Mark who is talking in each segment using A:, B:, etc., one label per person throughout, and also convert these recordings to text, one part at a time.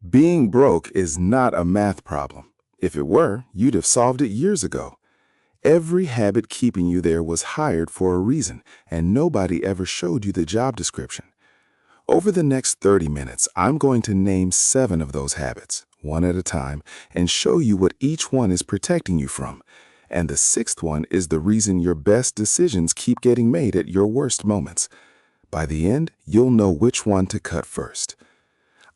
A: Being broke is not a math problem. If it were, you'd have solved it years ago. Every habit keeping you there was hired for a reason, and nobody ever showed you the job description. Over the next 30 minutes, I'm going to name 7 of those habits, one at a time, and show you what each one is protecting you from. And the 6th one is the reason your best decisions keep getting made at your worst moments. By the end, you'll know which one to cut first.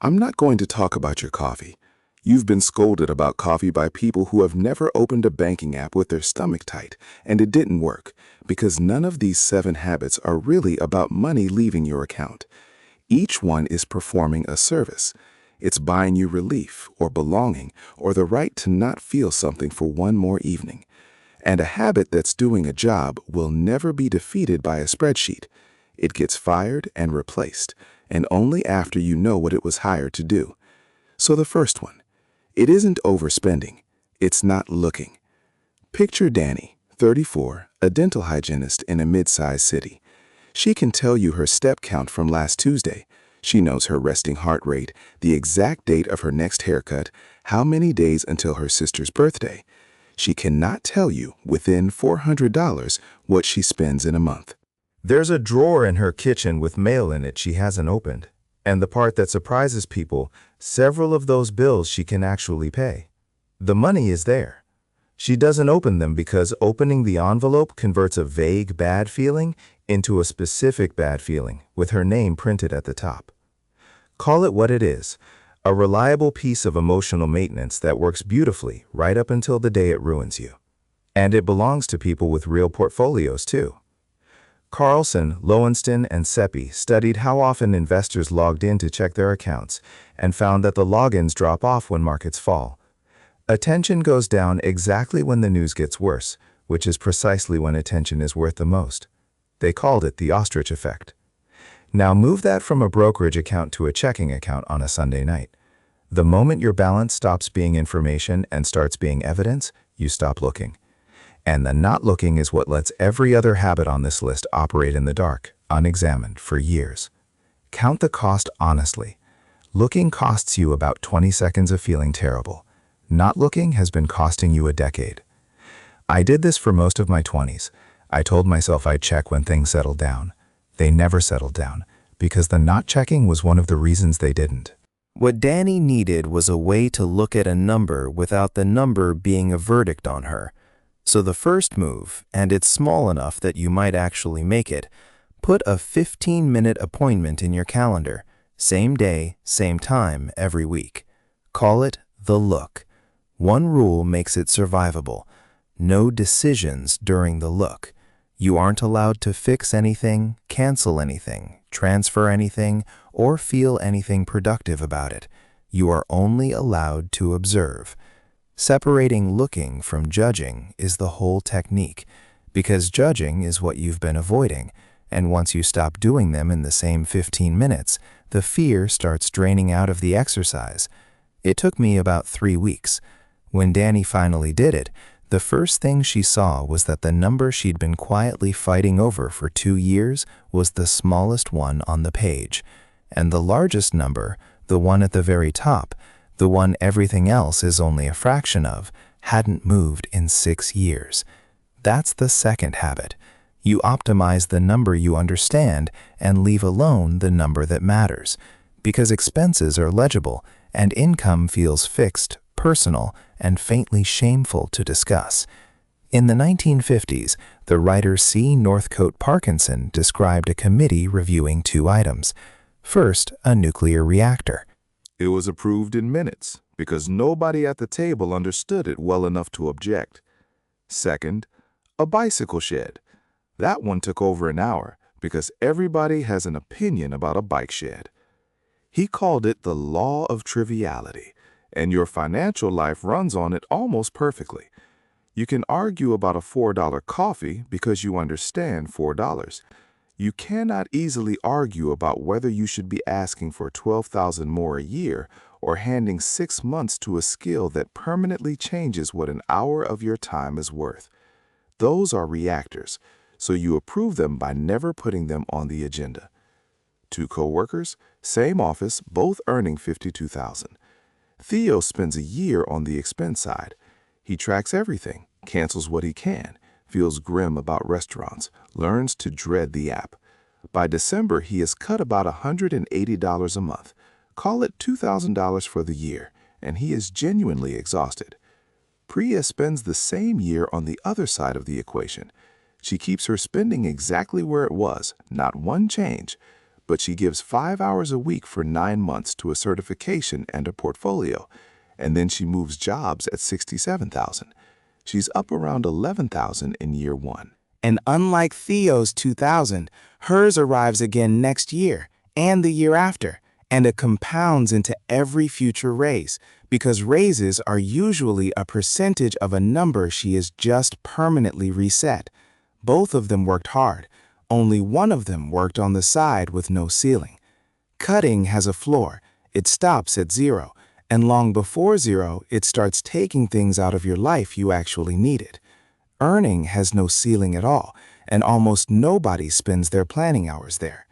A: I'm not going to talk about your coffee. You've been scolded about coffee by people who have never opened a banking app with their stomach tight, and it didn't work, because none of these 7 habits are really about money leaving your account. Each one is performing a service. It's buying you relief, or belonging, or the right to not feel something for one more evening. And a habit that's doing a job will never be defeated by a spreadsheet. It gets fired and replaced, and only after you know what it was hired to do. So the first one, it isn't overspending, it's not looking. Picture Danny, 34, a dental hygienist in a mid-sized city. She can tell you her step count from last Tuesday. She knows her resting heart rate, the exact date of her next haircut, how many days until her sister's birthday. She cannot tell you, within $400, what she spends in a month.
B: There's a drawer in her kitchen with mail in it she hasn't opened. And the part that surprises people, several of those bills she can actually pay. The money is there. She doesn't open them because opening the envelope converts a vague bad feeling into a specific bad feeling with her name printed at the top. Call it what it is, a reliable piece of emotional maintenance that works beautifully right up until the day it ruins you. And it belongs to people with real portfolios too. Carlson, Lowenstein, and Seppi studied how often investors logged in to check their accounts and found that the logins drop off when markets fall. Attention goes down exactly when the news gets worse, which is precisely when attention is worth the most. They called it the ostrich effect. Now move that from a brokerage account to a checking account on a Sunday night. The moment your balance stops being information and starts being evidence, you stop looking. And the not looking is what lets every other habit on this list operate in the dark, unexamined, for years. Count the cost honestly. Looking costs you about 20 seconds of feeling terrible. Not looking has been costing you a decade. I did this for most of my 20s. I told myself I'd check when things settled down. They never settled down, because the not checking was one of the reasons they didn't.
C: What Danny needed was a way to look at a number without the number being a verdict on her. So the first move, and it's small enough that you might actually make it, put a 15-minute appointment in your calendar, same day, same time, every week. Call it the look. One rule makes it survivable. No decisions during the look. You aren't allowed to fix anything, cancel anything, transfer anything, or feel anything productive about it. You are only allowed to observe. Separating looking from judging is the whole technique, because judging is what you've been avoiding, and once you stop doing them in the same 15 minutes, the fear starts draining out of the exercise. It took me about 3 weeks. When Danny finally did it, the first thing she saw was that the number she'd been quietly fighting over for 2 years was the smallest one on the page, and the largest number, the one at the very top, the one everything else is only a fraction of, hadn't moved in 6 years. That's the second habit. You optimize the number you understand and leave alone the number that matters, because expenses are legible and income feels fixed, personal, and faintly shameful to discuss. In the 1950s, the writer C. Northcote Parkinson described a committee reviewing 2 items. First, a nuclear reactor.
A: It was approved in minutes because nobody at the table understood it well enough to object. Second, a bicycle shed. That one took over an hour because everybody has an opinion about a bike shed. He called it the law of triviality, and your financial life runs on it almost perfectly. You can argue about a $4 coffee because you understand $4. You cannot easily argue about whether you should be asking for $12,000 more a year or handing 6 months to a skill that permanently changes what an hour of your time is worth. Those are reactors, so you approve them by never putting them on the agenda. 2 coworkers, same office, both earning $52,000. Theo spends a year on the expense side. He tracks everything, cancels what he can, feels grim about restaurants, learns to dread the app. By December, he has cut about $180 a month. Call it $2,000 for the year, and he is genuinely exhausted. Priya spends the same year on the other side of the equation. She keeps her spending exactly where it was, not one change, but she gives 5 hours a week for 9 months to a certification and a portfolio, and then she moves jobs at $67,000. She's up around $11,000 in year 1.
D: And unlike Theo's 2,000, hers arrives again next year and the year after, and it compounds into every future raise, because raises are usually a percentage of a number she has just permanently reset. Both of them worked hard. Only one of them worked on the side with no ceiling. Cutting has a floor. It stops at 0, and long before 0, it starts taking things out of your life you actually needed. Earning has no ceiling at all, and almost nobody spends their planning hours there.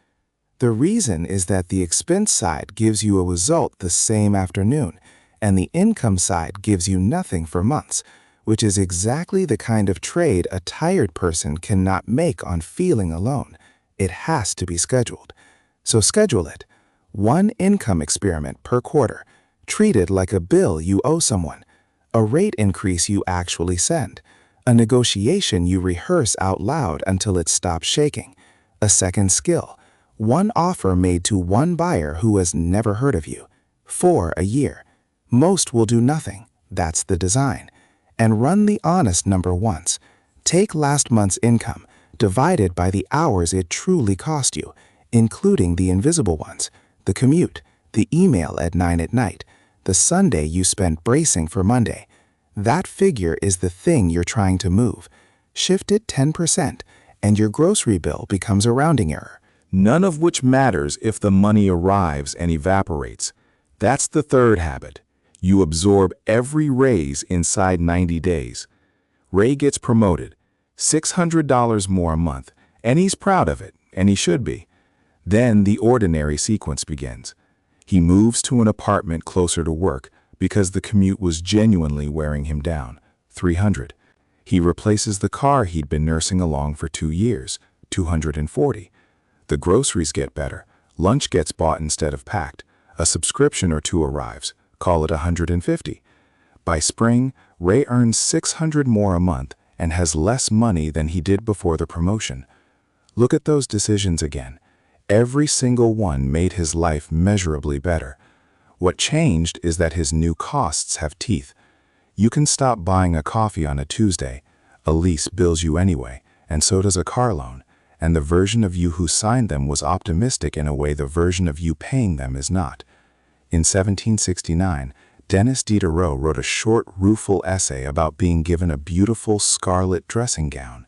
D: The reason is that the expense side gives you a result the same afternoon, and the income side gives you nothing for months, which is exactly the kind of trade a tired person cannot make on feeling alone. It has to be scheduled. So schedule it. One income experiment per quarter. Treat it like a bill you owe someone. A rate increase you actually send. A negotiation you rehearse out loud until it stops shaking. A second skill. One offer made to one buyer who has never heard of you. 4 a year. Most will do nothing. That's the design. And run the honest number once. Take last month's income, divided by the hours it truly cost you, including the invisible ones, the commute, the email at 9 at night, the Sunday you spent bracing for Monday. That figure is the thing you're trying to move. Shift it 10%, and your grocery bill becomes a rounding error.
A: None of which matters if the money arrives and evaporates. That's the third habit. You absorb every raise inside 90 days. Ray gets promoted, $600 more a month, and he's proud of it, and he should be. Then the ordinary sequence begins. He moves to an apartment closer to work because the commute was genuinely wearing him down, $300. He replaces the car he'd been nursing along for 2 years, $240. The groceries get better. Lunch gets bought instead of packed. A subscription or two arrives. Call it $150. By spring, Ray earns $600 more a month and has less money than he did before the promotion. Look at those decisions again. Every single one made his life measurably better. What changed is that his new costs have teeth. You can stop buying a coffee on a Tuesday. A lease bills you anyway, and so does a car loan. And the version of you who signed them was optimistic in a way the version of you paying them is not. In 1769, Denis Diderot wrote a short, rueful essay about being given a beautiful scarlet dressing gown.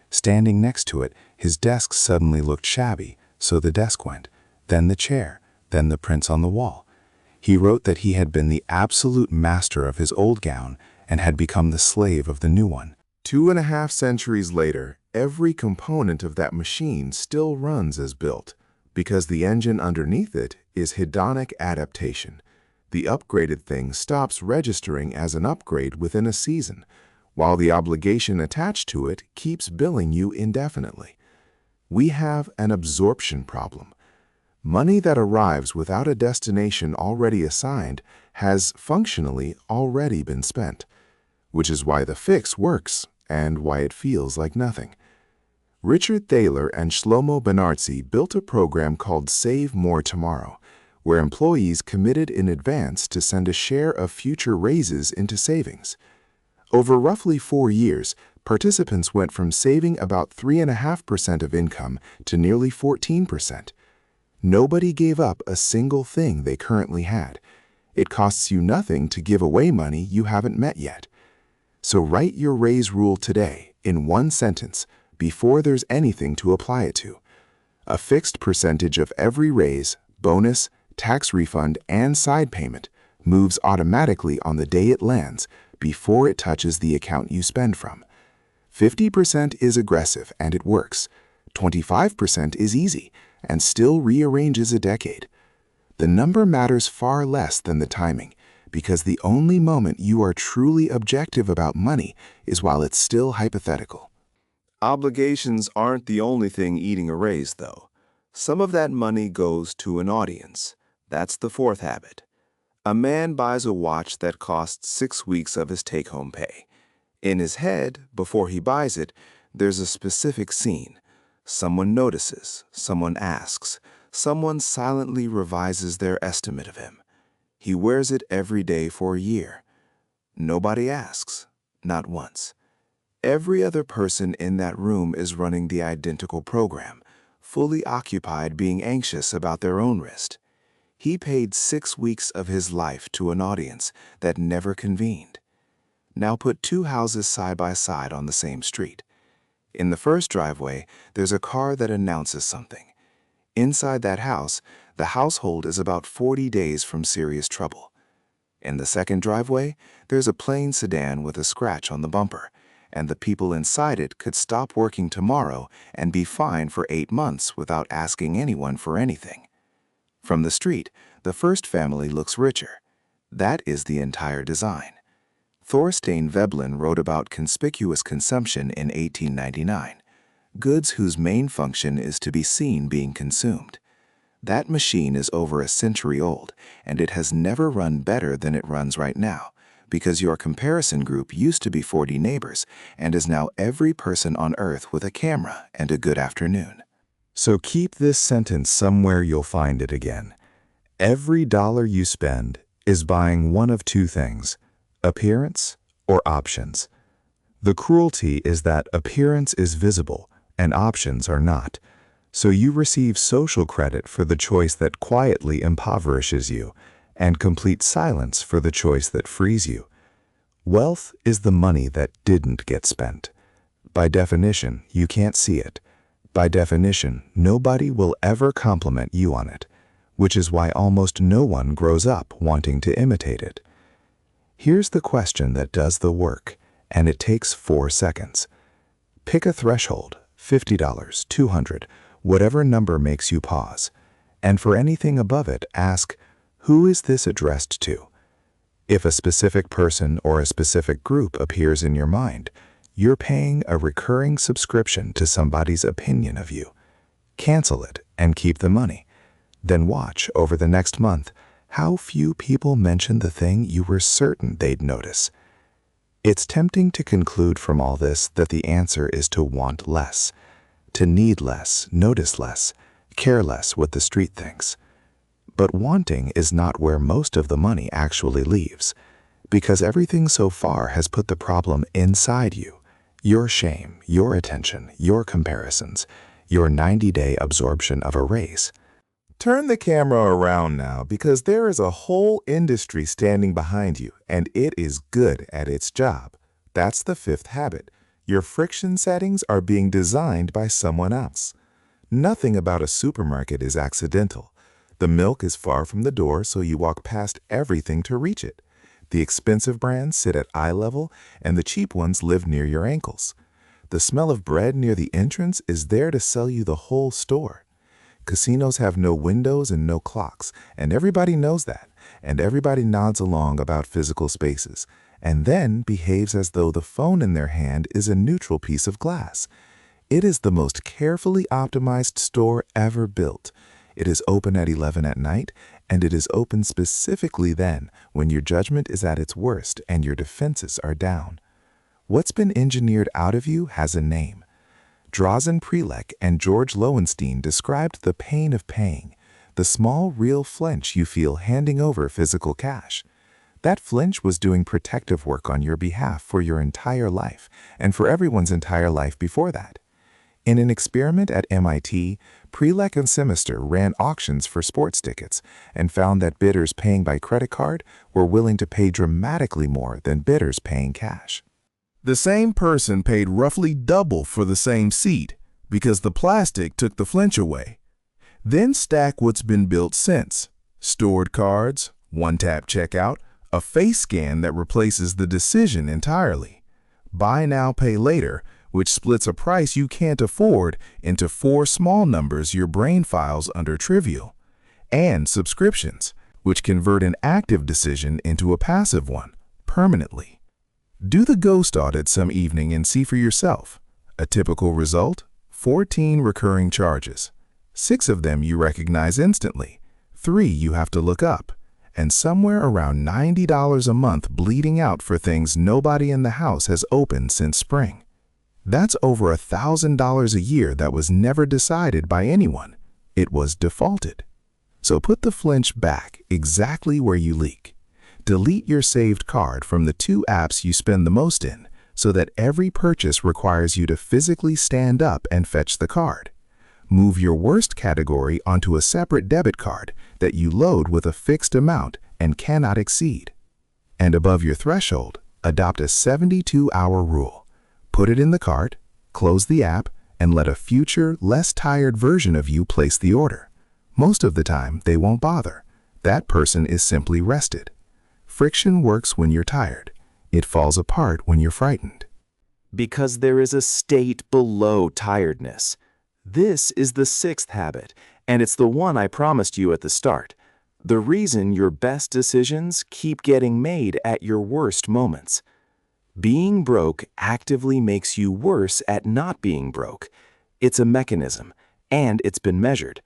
A: Standing next to it, his desk suddenly looked shabby, so the desk went, then the chair, then the prints on the wall. He wrote that he had been the absolute master of his old gown and had become the slave of the new one. 2.5 centuries later, every component of that machine still runs as built, because the engine underneath it is hedonic adaptation. The upgraded thing stops registering as an upgrade within a season, while the obligation attached to it keeps billing you indefinitely. We have an absorption problem. Money that arrives without a destination already assigned has functionally already been spent, which is why the fix works and why it feels like nothing. Richard Thaler and Shlomo Benartzi built a program called Save More Tomorrow, where employees committed in advance to send a share of future raises into savings. Over roughly 4 years, participants went from saving about 3.5% of income to nearly 14%. Nobody gave up a single thing they currently had. It costs you nothing to give away money you haven't met yet. So write your raise rule today in one sentence before there's anything to apply it to. A fixed percentage of every raise, bonus, tax refund, and side payment moves automatically on the day it lands before it touches the account you spend from. 50% is aggressive and it works. 25% is easy and still rearranges a decade. The number matters far less than the timing, because the only moment you are truly objective about money is while it's still hypothetical.
B: Obligations aren't the only thing eating a raise, though. Some of that money goes to an audience. That's the fourth habit. A man buys a watch that costs 6 weeks of his take-home pay. In his head, before he buys it, there's a specific scene. Someone notices, someone asks, someone silently revises their estimate of him. He wears it every day for a year. Nobody asks, not once. Every other person in that room is running the identical program, fully occupied being anxious about their own wrist. He paid 6 weeks of his life to an audience that never convened. Now put 2 houses side by side on the same street. In the first driveway, there's a car that announces something. Inside that house, the household is about 40 days from serious trouble. In the second driveway, there's a plain sedan with a scratch on the bumper, and the people inside it could stop working tomorrow and be fine for 8 months without asking anyone for anything. From the street, the first family looks richer. That is the entire design. Thorstein Veblen wrote about conspicuous consumption in 1899, goods whose main function is to be seen being consumed. That machine is over a century old, and it has never run better than it runs right now, because your comparison group used to be 40 neighbors and is now every person on Earth with a camera and a good afternoon.
A: So keep this sentence somewhere you'll find it again. Every dollar you spend is buying one of 2 things: appearance or options. The cruelty is that appearance is visible and options are not. So you receive social credit for the choice that quietly impoverishes you, and complete silence for the choice that frees you. Wealth is the money that didn't get spent. By definition, you can't see it. By definition, nobody will ever compliment you on it, which is why almost no one grows up wanting to imitate it. Here's the question that does the work, and it takes 4 seconds. Pick a threshold, $50, $200, whatever number makes you pause, and for anything above it, ask, who is this addressed to? If a specific person or a specific group appears in your mind, you're paying a recurring subscription to somebody's opinion of you. Cancel it and keep the money. Then watch over the next month how few people mention the thing you were certain they'd notice. It's tempting to conclude from all this that the answer is to want less, to need less, notice less, care less what the street thinks. But wanting is not where most of the money actually leaves, because everything so far has put the problem inside you. Your shame, your attention, your comparisons, your 90-day absorption of a race. Turn the camera around now, because there is a whole industry standing behind you, and it is good at its job. That's the 5th habit. Your friction settings are being designed by someone else. Nothing about a supermarket is accidental. The milk is far from the door, so you walk past everything to reach it. The expensive brands sit at eye level, and the cheap ones live near your ankles. The smell of bread near the entrance is there to sell you the whole store. Casinos have no windows and no clocks, and everybody knows that, and everybody nods along about physical spaces, and then behaves as though the phone in their hand is a neutral piece of glass. It is the most carefully optimized store ever built. It is open at 11 at night, and it is open specifically then when your judgment is at its worst and your defenses are down. What's been engineered out of you has a name. Drazen Prelec and George Lowenstein described the pain of paying, the small real flinch you feel handing over physical cash. That flinch was doing protective work on your behalf for your entire life and for everyone's entire life before that. In an experiment at MIT, Prelec and Semister ran auctions for sports tickets and found that bidders paying by credit card were willing to pay dramatically more than bidders paying cash. The same person paid roughly double for the same seat because the plastic took the flinch away. Then stack what's been built since: stored cards, one-tap checkout, a face scan that replaces the decision entirely, buy now, pay later, which splits a price you can't afford into 4 small numbers your brain files under trivial, and subscriptions,
B: which convert an active decision into a passive one, permanently. Do the ghost audit some evening and see for yourself. A typical result? 14 recurring charges. 6 of them you recognize instantly. 3 you have to look up. And somewhere around $90 a month bleeding out for things nobody in the house has opened since spring. That's over $1,000 a year that was never decided by anyone. It was defaulted. So put the flinch back exactly where you leak. Delete your saved card from the 2 apps you spend the most in, so that every purchase requires you to physically stand up and fetch the card. Move your worst category onto a separate debit card that you load with a fixed amount and cannot exceed. And above your threshold, adopt a 72-hour rule. Put it in the cart, close the app, and let a future, less tired version of you place the order. Most of the time, they won't bother. That person is simply rested. Friction works when you're tired. It falls apart when you're frightened.
C: Because there is a state below tiredness. This is the 6th habit, and it's the one I promised you at the start. The reason your best decisions keep getting made at your worst moments. Being broke actively makes you worse at not being broke. It's a mechanism, and it's been measured.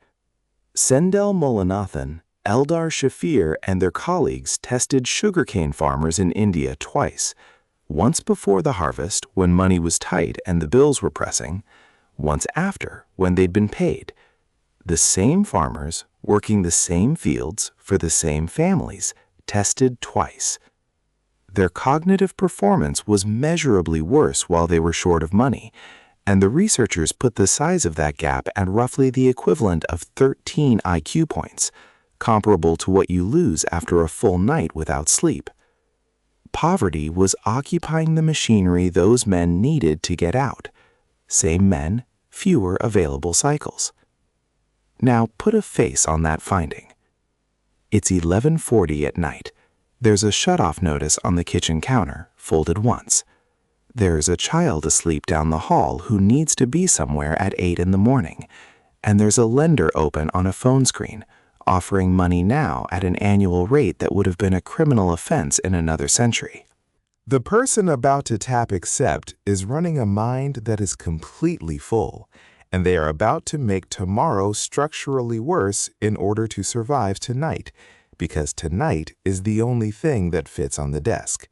C: Sendel Mullainathan, Eldar Shafir, and their colleagues tested sugarcane farmers in India twice. Once before the harvest, when money was tight and the bills were pressing. Once after, when they'd been paid. The same farmers, working the same fields for the same families, tested twice. Their cognitive performance was measurably worse while they were short of money, and the researchers put the size of that gap at roughly the equivalent of 13 IQ points, comparable to what you lose after a full night without sleep. Poverty was occupying the machinery those men needed to get out. Same men, fewer available cycles. Now put a face on that finding. It's 11:40 at night. There's a shut-off notice on the kitchen counter, folded once. There's a child asleep down the hall who needs to be somewhere at 8 in the morning. And there's a lender open on a phone screen, offering money now at an annual rate that would have been a criminal offense in another century.
B: The person about to tap accept is running a mind that is completely full, and they are about to make tomorrow structurally worse in order to survive tonight, because tonight is the only thing that fits on the desk.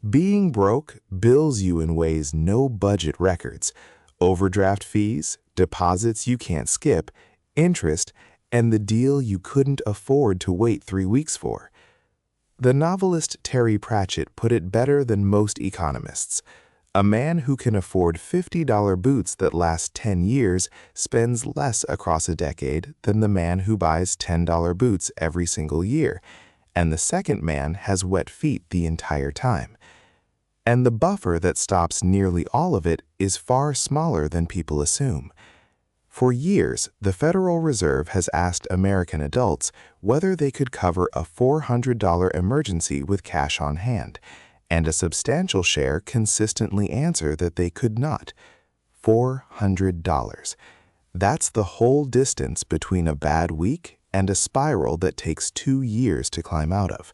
B: Being broke bills you in ways no budget records: overdraft fees, deposits you can't skip, interest, and the deal you couldn't afford to wait 3 weeks for. The novelist Terry Pratchett put it better than most economists. A man who can afford $50 boots that last 10 years spends less across a decade than the man who buys $10 boots every single year, and the second man has wet feet the entire time. And the buffer that stops nearly all of it is far smaller than people assume. For years, the Federal Reserve has asked American adults whether they could cover a $400 emergency with cash on hand, and a substantial share consistently answer that they could not. $400. That's the whole distance between a bad week and a spiral that takes 2 years to climb out of.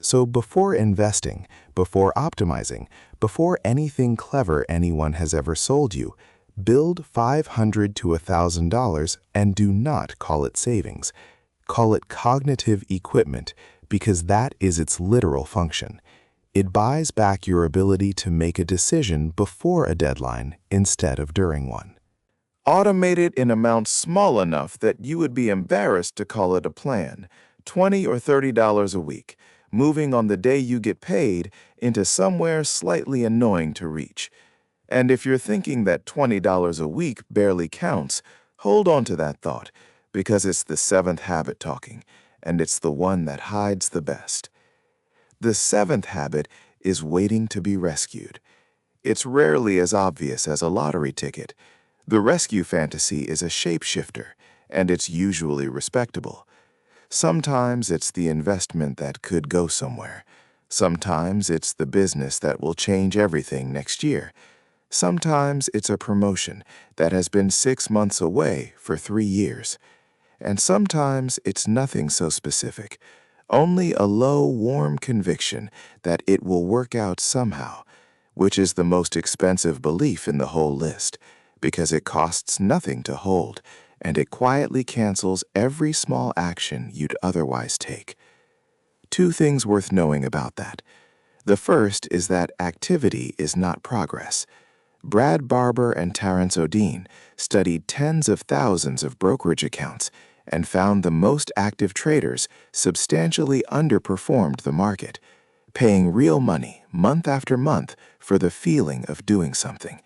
B: So before investing, before optimizing, before anything clever anyone has ever sold you, build $500 to $1,000 and do not call it savings. Call it cognitive equipment, because that is its literal function. It buys back your ability to make a decision before a deadline instead of during one.
A: Automate it in amounts small enough that you would be embarrassed to call it a plan. $20 or $30 a week, moving on the day you get paid into somewhere slightly annoying to reach. And if you're thinking that $20 a week barely counts, hold on to that thought, because it's the 7th habit talking, and it's the one that hides the best. The 7th habit is waiting to be rescued. It's rarely as obvious as a lottery ticket. The rescue fantasy is a shapeshifter, and it's usually respectable. Sometimes it's the investment that could go somewhere. Sometimes it's the business that will change everything next year. Sometimes it's a promotion that has been 6 months away for 3 years.
B: And sometimes it's nothing so specific, only a low, warm conviction that it will work out somehow, which is the most expensive belief in the whole list, because it costs nothing to hold, and it quietly cancels every small action you'd otherwise take. Two things worth knowing about that. The first is that activity is not progress. Brad Barber and Terence O'Dean studied tens of thousands of brokerage accounts and found the most active traders substantially underperformed the market, paying real money month after month for the feeling of doing something.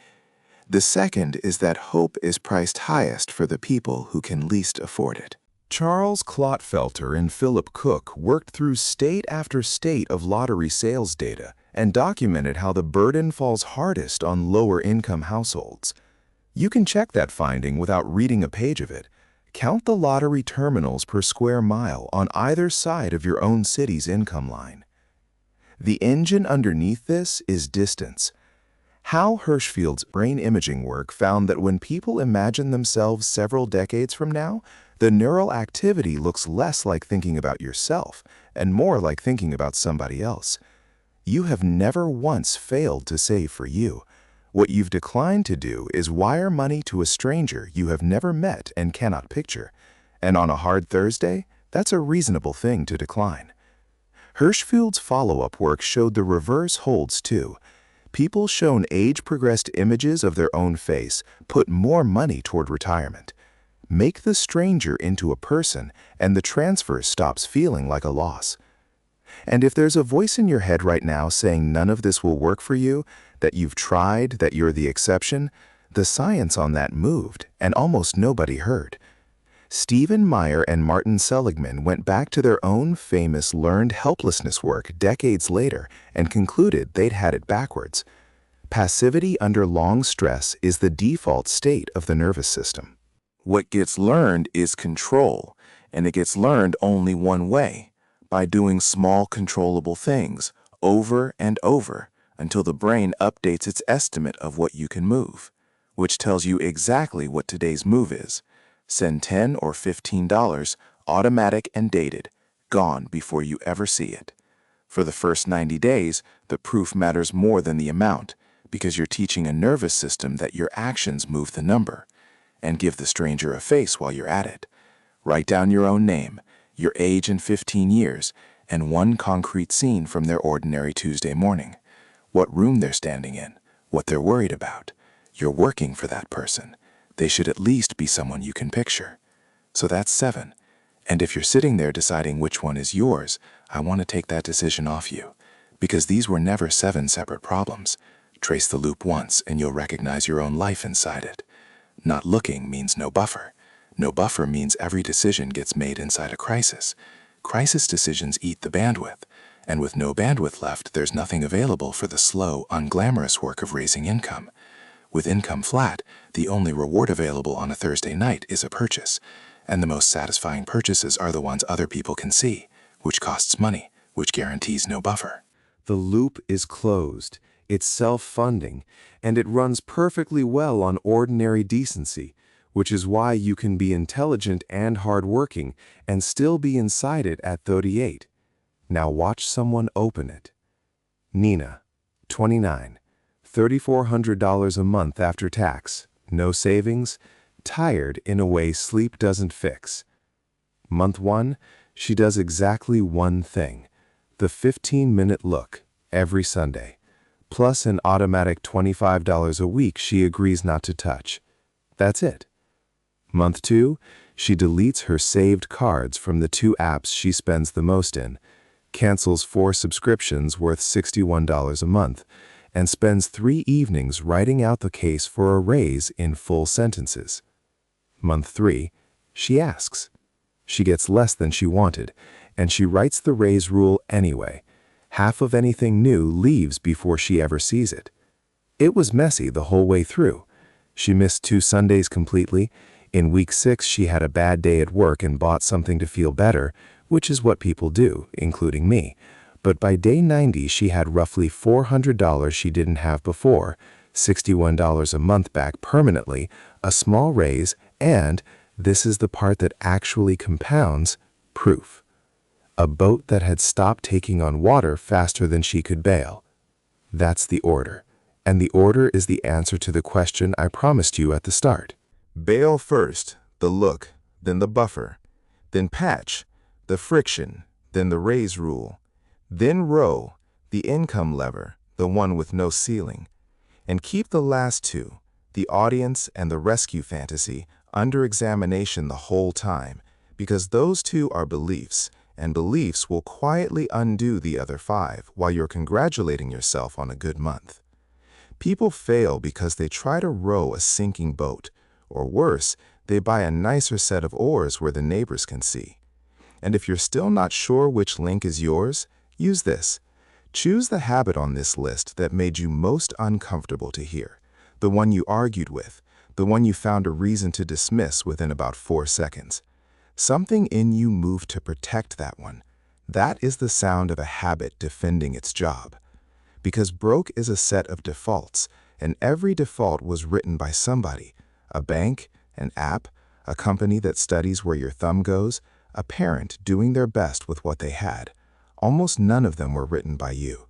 B: The second is that hope is priced highest for the people who can least afford it.
A: Charles Clotfelter and Philip Cook worked through state after state of lottery sales data and documented how the burden falls hardest on lower-income households. You can check that finding without reading a page of it. Count the lottery terminals per square mile on either side of your own city's income line. The engine underneath this is distance. Hal Hirschfield's brain imaging work found that when people imagine themselves several decades from now, the neural activity looks less like thinking about yourself and more like thinking about somebody else. You have never once failed to save for you. What you've declined to do is wire money to a stranger you have never met and cannot picture. And on a hard Thursday, that's a reasonable thing to decline. Hirschfield's follow-up work showed the reverse holds too. People shown age-progressed images of their own face put more money toward retirement. Make the stranger into a person, and the transfer stops feeling like a loss. And if there's a voice in your head right now saying none of this will work for you, that you've tried, that you're the exception, the science on that moved, and almost nobody heard. Stephen Meyer and Martin Seligman went back to their own famous learned helplessness work decades later and concluded they'd had it backwards. Passivity under long stress is the default state of the nervous system.
D: What gets learned is control, and it gets learned only one way, by doing small controllable things over and over until the brain updates its estimate of what you can move, which tells you exactly what today's move is. Send $10 or $15, automatic and dated, gone before you ever see it. For the first 90 days, the proof matters more than the amount, because you're teaching a nervous system that your actions move the number. And give the stranger a face while you're at it. Write down your own name, your age in 15 years, and one concrete scene from their ordinary Tuesday morning. What room they're standing in, what they're worried about. You're working for that person. They should at least be someone you can picture. So that's 7. And if you're sitting there deciding which one is yours, I want to take that decision off you. Because these were never 7 separate problems. Trace the loop once and you'll recognize your own life inside it. Not looking means no buffer. No buffer means every decision gets made inside a crisis. Crisis decisions eat the bandwidth, and with no bandwidth left, there's nothing available for the slow, unglamorous work of raising income. With income flat, the only reward available on a Thursday night is a purchase, and the most satisfying purchases are the ones other people can see, which costs money, which guarantees no buffer.
E: The loop is closed. It's self-funding, and it runs perfectly well on ordinary decency, which is why you can be intelligent and hardworking and still be inside it at 38. Now watch someone open it. Nina, 29, $3,400 a month after tax, no savings, tired in a way sleep doesn't fix. Month 1, she does exactly one thing, the 15-minute look, every Sunday. Plus an automatic $25 a week she agrees not to touch. That's it. Month 2, she deletes her saved cards from the 2 apps she spends the most in, cancels 4 subscriptions worth $61 a month, and spends 3 evenings writing out the case for a raise in full sentences. Month 3, she asks. She gets less than she wanted, and she writes the raise rule anyway. Half of anything new leaves before she ever sees it. It was messy the whole way through. She missed 2 Sundays completely. In week 6, she had a bad day at work and bought something to feel better, which is what people do, including me. But by day 90, she had roughly $400 she didn't have before, $61 a month back permanently, a small raise, and This is the part that actually compounds proof. A boat that had stopped taking on water faster than she could bail. That's the order. And the order is the answer to the question I promised you at the start.
B: Bail first, the look, then the buffer, then patch, the friction, then the raise rule, then row, the income lever, the one with no ceiling, and keep the last two, the audience and the rescue fantasy, under examination the whole time, because those two are beliefs, and beliefs will quietly undo the other five while you're congratulating yourself on a good month. People fail because they try to row a sinking boat, or worse, they buy a nicer set of oars where the neighbors can see. And if you're still not sure which link is yours, use this. Choose the habit on this list that made you most uncomfortable to hear, the one you argued with, the one you found a reason to dismiss within about 4 seconds. Something in you moved to protect that one. That is the sound of a habit defending its job. Because broke is a set of defaults, and every default was written by somebody. A bank, an app, a company that studies where your thumb goes, a parent doing their best with what they had. Almost none of them were written by you.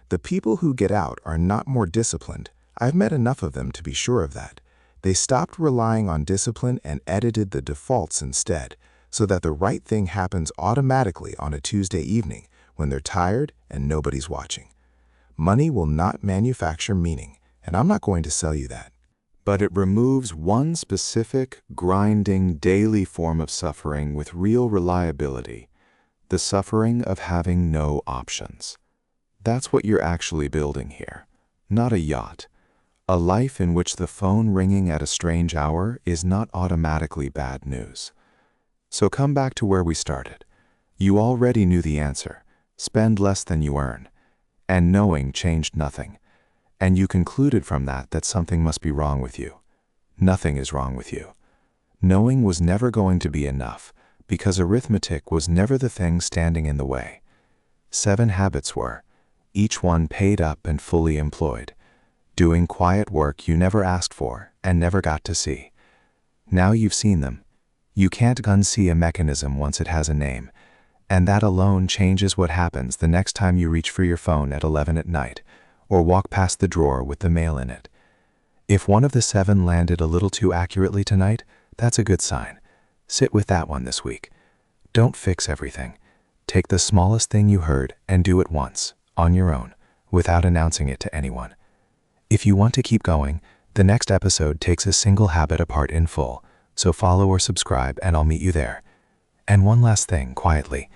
B: The people who get out are not more disciplined. I've met enough of them to be sure of that. They stopped relying on discipline and edited the defaults instead, so that the right thing happens automatically on a Tuesday evening when they're tired and nobody's watching. Money will not manufacture meaning, and I'm not going to sell you that. But it removes one specific, grinding, daily form of suffering with real reliability, the suffering of having no options. That's what you're actually building here, not a yacht. A life in which the phone ringing at a strange hour is not automatically bad news. So come back to where we started. You already knew the answer. Spend less than you earn. And knowing changed nothing. And you concluded from that something must be wrong with you. Nothing is wrong with you. Knowing was never going to be enough, because arithmetic was never the thing standing in the way. 7 habits were, each one paid up and fully employed, doing quiet work you never asked for and never got to see. Now you've seen them. You can't unsee a mechanism once it has a name, and that alone changes what happens the next time you reach for your phone at 11 at night, or walk past the drawer with the mail in it. If one of the 7 landed a little too accurately tonight, that's a good sign. Sit with that one this week. Don't fix everything. Take the smallest thing you heard and do it once, on your own, without announcing it to anyone. If you want to keep going, the next episode takes a single habit apart in full, so follow or subscribe and I'll meet you there. And one last thing, quietly.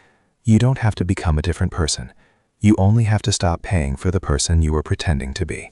B: You don't have to become a different person. You only have to stop paying for the person you were pretending to be.